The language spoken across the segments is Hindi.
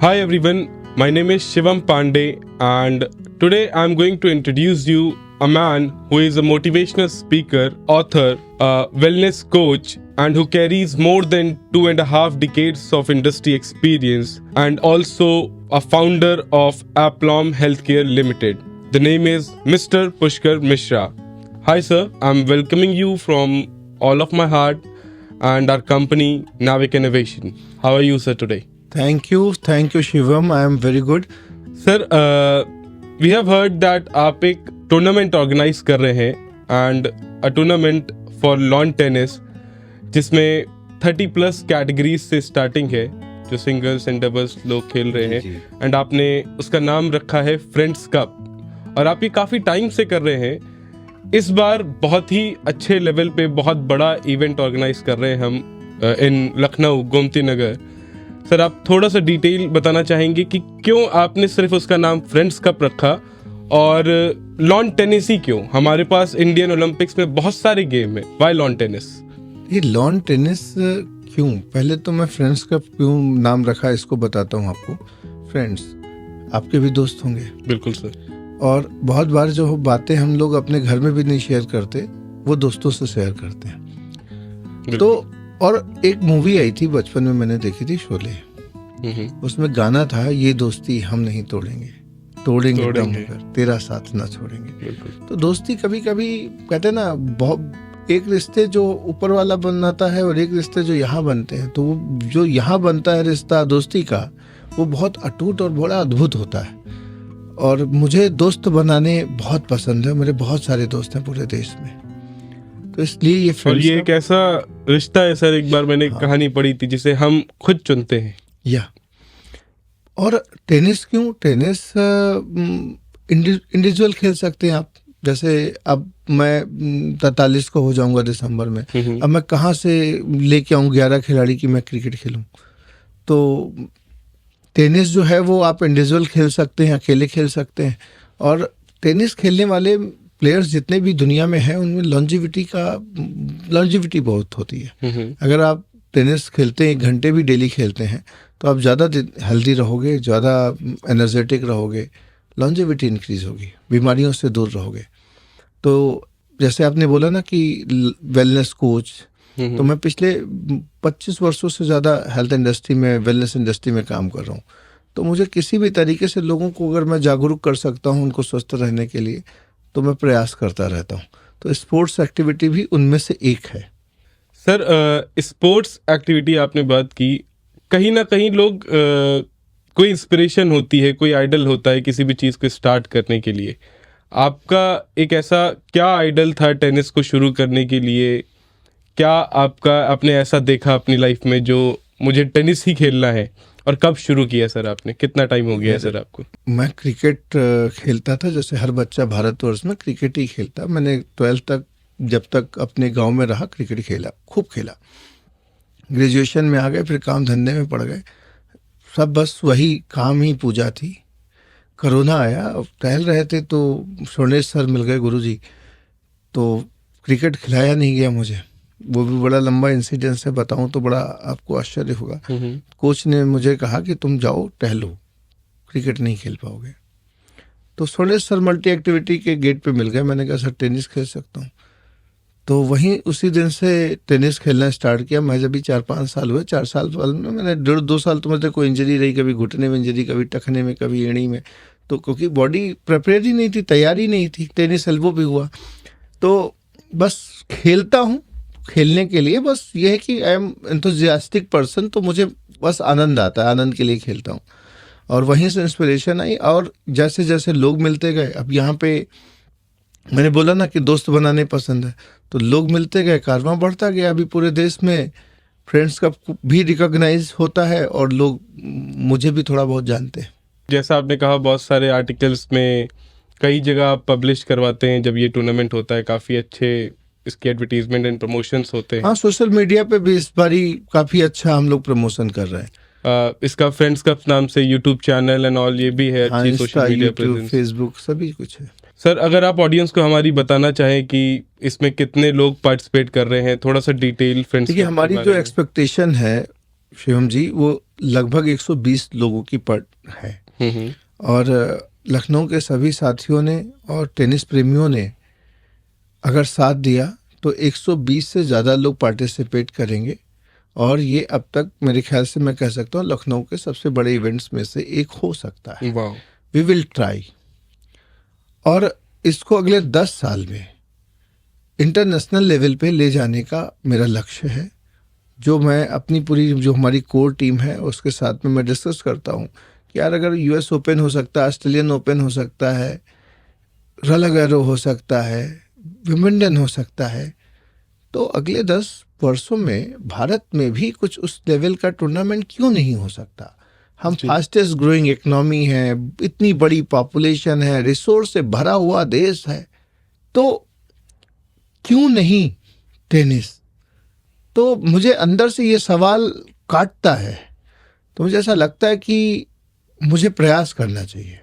Hi everyone, my name is Shivam Pandey, and today I'm going to introduce you a man who is a motivational speaker, author, a wellness coach, and who carries more than 2.5 decades of industry experience, and also a founder of Aplom Healthcare Limited. The name is Mr. Pushkar Mishra. Hi sir, I'm welcoming you from all of my heart and our company Navik Innovation. How are you sir today? Thank you Shivam. I am very good. Sir we have heard that आप एक टूर्नामेंट ऑर्गेनाइज कर रहे हैं and a tournament for lawn tennis जिसमें 30+ कैटेगरीज से स्टार्टिंग है जो सिंगल्स एंड डबल्स लोग खेल रहे हैं एंड आपने उसका नाम रखा है फ्रेंड्स कप और आप ये काफ़ी टाइम से कर रहे हैं. इस बार बहुत ही अच्छे लेवल पे बहुत बड़ा इवेंट ऑर्गेनाइज कर रहे हैं हम इन लखनऊ गोमती नगर. सर आप थोड़ा सा डिटेल बताना चाहेंगे कि क्यों आपने सिर्फ उसका नाम फ्रेंड्स कप रखा और लॉन टेनिस ही क्यों? हमारे पास इंडियन ओलंपिक्स में बहुत सारे गेम है, व्हाई लॉन टेनिस? ये लॉन टेनिस क्यों, पहले तो मैं फ्रेंड्स कप क्यों नाम रखा इसको बताता हूँ आपको. फ्रेंड्स आपके भी दोस्त होंगे. बिल्कुल सर. और बहुत बार जो बातें हम लोग अपने घर में भी नहीं शेयर करते वो दोस्तों से शेयर करते हैं. तो और एक मूवी आई थी बचपन में मैंने देखी थी, शोले. उसमें गाना था ये दोस्ती हम नहीं तोड़ेंगे दम होकर तेरा साथ ना छोड़ेंगे. तो दोस्ती कभी कभी कहते हैं ना, बहुत एक रिश्ते जो ऊपर वाला बनाता है और एक रिश्ते जो यहाँ बनते हैं, तो वो जो यहाँ बनता है रिश्ता दोस्ती का वो बहुत अटूट और बड़ा अद्भुत होता है. और मुझे दोस्त बनाने बहुत पसंद है. मेरे बहुत सारे दोस्त हैं पूरे देश में, तो इसलिए ये और ये एक ऐसा रिश्ता है सर, एक बार मैंने कहानी पढ़ी थी जिसे हम खुद चुनते हैं. या और टेनिस क्यों? टेनिस इंडिविजुअल खेल सकते हैं आप. जैसे अब मैं 43 को हो जाऊंगा दिसंबर में. अब मैं कहाँ से लेके आऊँ 11 खिलाड़ी की मैं क्रिकेट खेलूँ? तो टेनिस जो है वो आप इंडिविजुअल खेल सकते हैं, अकेले खेल सकते हैं. और टेनिस खेलने वाले प्लेयर्स जितने भी दुनिया में हैं उनमें लॉन्जिविटी बहुत होती है. अगर आप टेनिस खेलते हैं 1 घंटे भी डेली खेलते हैं तो आप ज़्यादा हेल्दी रहोगे, ज़्यादा एनर्जेटिक रहोगे, लॉन्जिविटी इंक्रीज होगी, बीमारियों से दूर रहोगे. तो जैसे आपने बोला ना कि वेलनेस कोच, तो मैं पिछले 25 वर्षों से ज़्यादा हेल्थ इंडस्ट्री में, वेलनेस इंडस्ट्री में काम कर रहा हूँ. तो मुझे किसी भी तरीके से लोगों को अगर मैं जागरूक कर सकता हूँ उनको स्वस्थ रहने के लिए, तो मैं प्रयास करता रहता हूँ. तो स्पोर्ट्स एक्टिविटी भी उनमें से एक है. सर स्पोर्ट्स एक्टिविटी आपने बात की, कहीं ना कहीं लोग कोई इंस्पिरेशन होती है, कोई आइडल होता है किसी भी चीज़ को स्टार्ट करने के लिए. आपका एक ऐसा क्या आइडल था टेनिस को शुरू करने के लिए? क्या आपने ऐसा देखा अपनी लाइफ में जो मुझे टेनिस ही खेलना है? और कब शुरू किया सर आपने? कितना टाइम हो गया है सर आपको? मैं क्रिकेट खेलता था, जैसे हर बच्चा भारतवर्ष में क्रिकेट ही खेलता. मैंने 12th तक जब तक अपने गांव में रहा क्रिकेट खेला, खूब खेला. ग्रेजुएशन में आ गए, फिर काम धंधे में पड़ गए. सब बस वही काम ही पूजा थी. कोरोना आया, टहल रहे थे तो स्वर्णेश सर मिल गए, गुरुजी. तो क्रिकेट खिलाया नहीं गया मुझे. वो भी बड़ा लंबा इंसिडेंस है, बताऊं तो बड़ा आपको आश्चर्य होगा. कोच ने मुझे कहा कि तुम जाओ टहलो, क्रिकेट नहीं खेल पाओगे. तो स्वर्णेश सर मल्टी एक्टिविटी के गेट पे मिल गए. मैंने कहा सर टेनिस खेल सकता हूँ. तो वहीं उसी दिन से टेनिस खेलना स्टार्ट किया. मैं जब भी 4-5 साल हुए, 4 साल में मैंने 1.5-2 साल तो मुझे कोई इंजरी रही, कभी घुटने में इंजरी, कभी टखने में, कभी एड़ी में. तो क्योंकि बॉडी प्रिपेयर ही नहीं थी, तैयारी नहीं थी. टेनिस एल्बो भी हुआ. तो बस खेलता हूँ खेलने के लिए. बस ये है कि आई एम एंथुजियास्टिक पर्सन, तो मुझे बस आनंद आता है, आनंद के लिए खेलता हूँ. और वहीं से इंस्पिरेशन आई. और जैसे जैसे लोग मिलते गए, अब यहाँ पे मैंने बोला ना कि दोस्त बनाने पसंद है, तो लोग मिलते गए, कारवां बढ़ता गया. अभी पूरे देश में फ्रेंड्स कप भी रिकॉग्नाइज होता है और लोग मुझे भी थोड़ा बहुत जानते हैं. जैसा आपने कहा बहुत सारे आर्टिकल्स में कई जगह आप पब्लिश करवाते हैं जब ये टूर्नामेंट होता है. काफ़ी अच्छे इसके एडवर्टीजमेंट एंड प्रमोशंस होते हैं. हाँ, सोशल मीडिया पे भी इस बारी काफ़ी अच्छा हम लोग प्रमोशन कर रहे हैं. इसका फ्रेंड्स कप नाम से यूट्यूब चैनल एंड ऑल ये भी है. हाँ, अच्छी सोशल मीडिया प्रेजेंस, फेसबुक सभी कुछ है. सर अगर आप ऑडियंस को हमारी बताना चाहें कि इसमें कितने लोग पार्टिसिपेट कर रहे हैं, थोड़ा सा डिटेल फ्रेंड्स. देखिए हमारी जो एक्सपेक्टेशन है शिवम जी, वो लगभग 120 लोगों की पट है। और लखनऊ के सभी साथियों ने और टेनिस प्रेमियों ने अगर साथ दिया तो 120 से ज़्यादा लोग पार्टिसिपेट करेंगे। और ये अब तक मेरे ख्याल से मैं कह सकता हूँ लखनऊ के सबसे बड़े इवेंट्स में से एक हो सकता है। वाह। We will try. और इसको अगले 10 साल में इंटरनेशनल लेवल पे ले जाने का मेरा लक्ष्य है, जो मैं अपनी पूरी जो हमारी कोर टीम है उसके साथ में मैं डिस्कस करता हूँ कि यार अगर यूएस ओपन हो सकता है, ऑस्ट्रेलियन ओपन हो सकता है, रोland गैरोस हो सकता है, विंबलडन हो सकता है, तो अगले 10 वर्षों में भारत में भी कुछ उस लेवल का टूर्नामेंट क्यों नहीं हो सकता। हम फास्टेस्ट ग्रोइंग इकोनॉमी है, इतनी बड़ी पॉपुलेशन है, रिसोर्स से भरा हुआ देश है, तो क्यों नहीं टेनिस। तो मुझे अंदर से ये सवाल काटता है, तो मुझे ऐसा लगता है कि मुझे प्रयास करना चाहिए,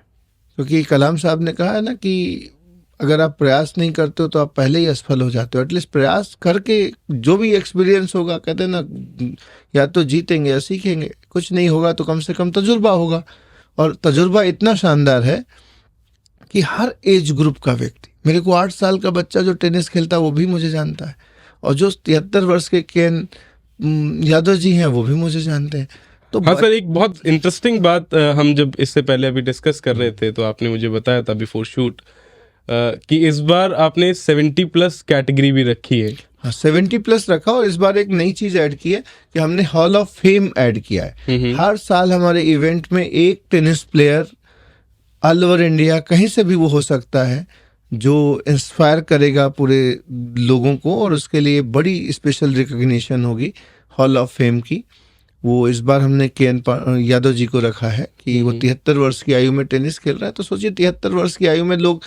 क्योंकि कलाम साहब ने कहा है ना कि अगर आप प्रयास नहीं करते हो तो आप पहले ही असफल हो जाते हो। एटलीस्ट प्रयास करके जो भी एक्सपीरियंस होगा, कहते हैं ना, या तो जीतेंगे या सीखेंगे, कुछ नहीं होगा तो कम से कम तजुर्बा होगा। और तजुर्बा इतना शानदार है कि हर एज ग्रुप का व्यक्ति, मेरे को 8 साल का बच्चा जो टेनिस खेलता है वो भी मुझे जानता है, और जो 73 वर्ष के केन यादव जी हैं वो भी मुझे जानते हैं। तो हाँ सर, एक बहुत इंटरेस्टिंग बात हम जब इससे पहले अभी डिस्कस कर रहे थे तो आपने मुझे बताया था बिफोर शूट कि इस बार आपने 70+ कैटेगरी भी रखी है। हाँ, 70+ रखा, और इस बार एक नई चीज ऐड की है कि हमने हॉल ऑफ फेम ऐड किया है। हर साल हमारे इवेंट में एक tennis player all over India कहीं से भी वो हो सकता है जो इंस्पायर करेगा पूरे लोगों को, और उसके लिए बड़ी स्पेशल रिकॉग्निशन होगी हॉल ऑफ फेम की। वो इस बार हमने केएन यादव जी को रखा है कि वो 73 वर्ष की आयु में टेनिस खेल रहा है। तो सोचिए 73 वर्ष की आयु में लोग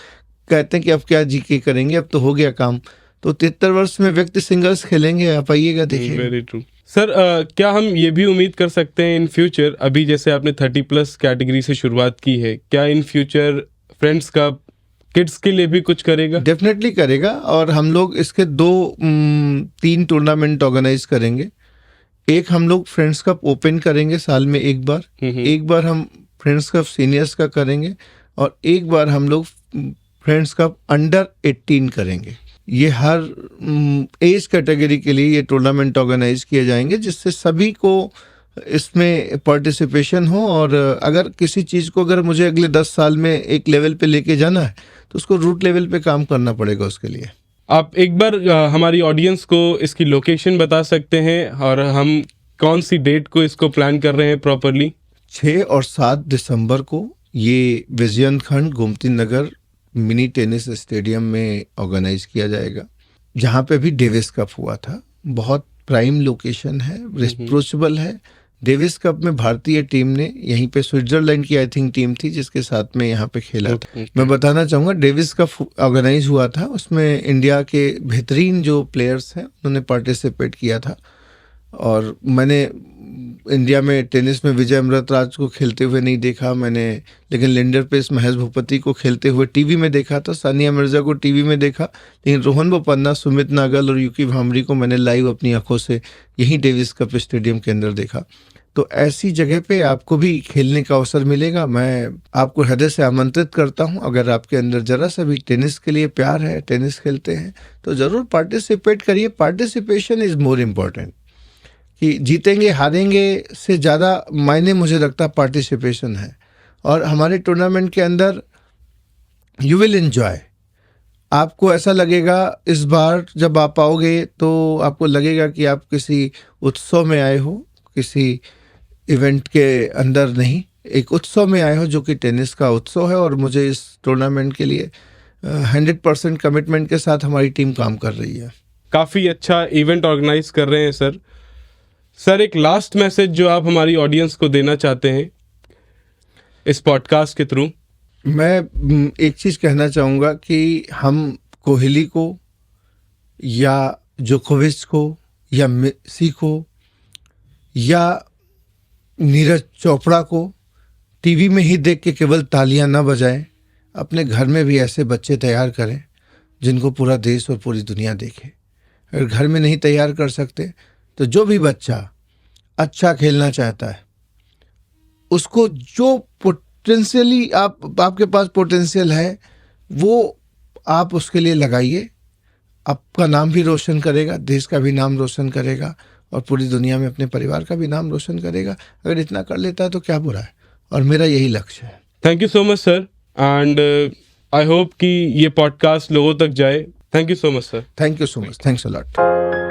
कहते हैं कि अब क्या जीके करेंगे, अब तो हो गया काम। तो 73 वर्ष में व्यक्ति सिंगल्स खेलेंगे, आप आइएगा देखिए। Very true sir. क्या हम ये भी उम्मीद कर सकते हैं इन फ्यूचर, अभी जैसे आपने 30+ कैटेगरी से शुरुआत की है, क्या in future friends cup kids के लिए भी कुछ करेगा? डेफिनेटली करेगा, और हम लोग इसके 2-3 टूर्नामेंट ऑर्गेनाइज करेंगे। एक हम लोग फ्रेंड्स कप ओपन करेंगे साल में एक बार हम फ्रेंड्स कप सीनियर्स का करेंगे, और एक बार हम लोग फ्रेंड्स कप अंडर 18 करेंगे। ये हर एज कैटेगरी के लिए ये टूर्नामेंट ऑर्गेनाइज किए जाएंगे, जिससे सभी को इसमें पार्टिसिपेशन हो। और अगर किसी चीज़ को अगर मुझे अगले 10 साल में एक लेवल पे लेके जाना है तो उसको रूट लेवल पे काम करना पड़ेगा उसके लिए। आप एक बार हमारी ऑडियंस को इसकी लोकेशन बता सकते हैं, और हम कौन सी डेट को इसको प्लान कर रहे हैं प्रॉपरली? 6 और 7 दिसंबर को ये विजयन खंड Gomti Nagar mini tennis stadium में ऑर्गेनाइज किया जाएगा, जहाँ पे भी डेविस कप हुआ था। बहुत प्राइम लोकेशन है, रिप्रोचेबल है। डेविस कप में भारतीय टीम ने यहीं पे स्विट्जरलैंड की आई थिंक टीम थी जिसके साथ में यहाँ पे खेला था। मैं बताना चाहूँगा, डेविस कप ऑर्गेनाइज हुआ था, उसमें इंडिया के बेहतरीन जो प्लेयर्स हैं उन्होंने पार्टिसिपेट किया था। और मैंने इंडिया में टेनिस में विजय अमृतराज को खेलते हुए नहीं देखा मैंने, लेकिन लिंडर पेस महेश भूपति को खेलते हुए टीवी में देखा था। सानिया मिर्जा को टीवी में देखा, लेकिन रोहन बोपन्ना, सुमित नागल और यूकी भांबरी को मैंने लाइव अपनी आंखों से यहीं डेविस कप स्टेडियम के अंदर देखा। तो ऐसी जगह पे आपको भी खेलने का अवसर मिलेगा। मैं आपको हृदय से आमंत्रित करता हूं, अगर आपके अंदर जरा सा भी टेनिस के लिए प्यार है, टेनिस खेलते हैं, तो ज़रूर पार्टिसिपेट करिए। Participation is more important. कि जीतेंगे हारेंगे से ज़्यादा मायने मुझे लगता पार्टिसिपेशन है। और हमारे टूर्नामेंट के अंदर यू विल एंजॉय। आपको ऐसा लगेगा इस बार जब आप आओगे तो आपको लगेगा कि आप किसी उत्सव में आए हो, किसी इवेंट के अंदर नहीं, एक उत्सव में आए हो जो कि टेनिस का उत्सव है। और मुझे इस टूर्नामेंट के लिए 100% कमिटमेंट के साथ हमारी टीम काम कर रही है। काफ़ी अच्छा इवेंट ऑर्गेनाइज कर रहे हैं सर। सर, एक लास्ट मैसेज जो आप हमारी ऑडियंस को देना चाहते हैं इस पॉडकास्ट के थ्रू? मैं एक चीज़ कहना चाहूँगा कि हम कोहली को या जोकोविच को या मेसी को या नीरज चोपड़ा को टीवी में ही देख के केवल तालियां ना बजाएं। अपने घर में भी ऐसे बच्चे तैयार करें जिनको पूरा देश और पूरी दुनिया देखे। अगर घर में नहीं तैयार कर सकते तो जो भी बच्चा अच्छा खेलना चाहता है, उसको जो पोटेंशियली आपके पास पोटेंशियल है वो आप उसके लिए लगाइए। आपका नाम भी रोशन करेगा, देश का भी नाम रोशन करेगा और पूरी दुनिया में अपने परिवार का भी नाम रोशन करेगा। अगर इतना कर लेता है तो क्या बुरा है, और मेरा यही लक्ष्य है। Thank you so much sir, and I hope कि ये पॉडकास्ट लोगों तक जाए। Thank you so much sir. Thank you so much, thanks a lot.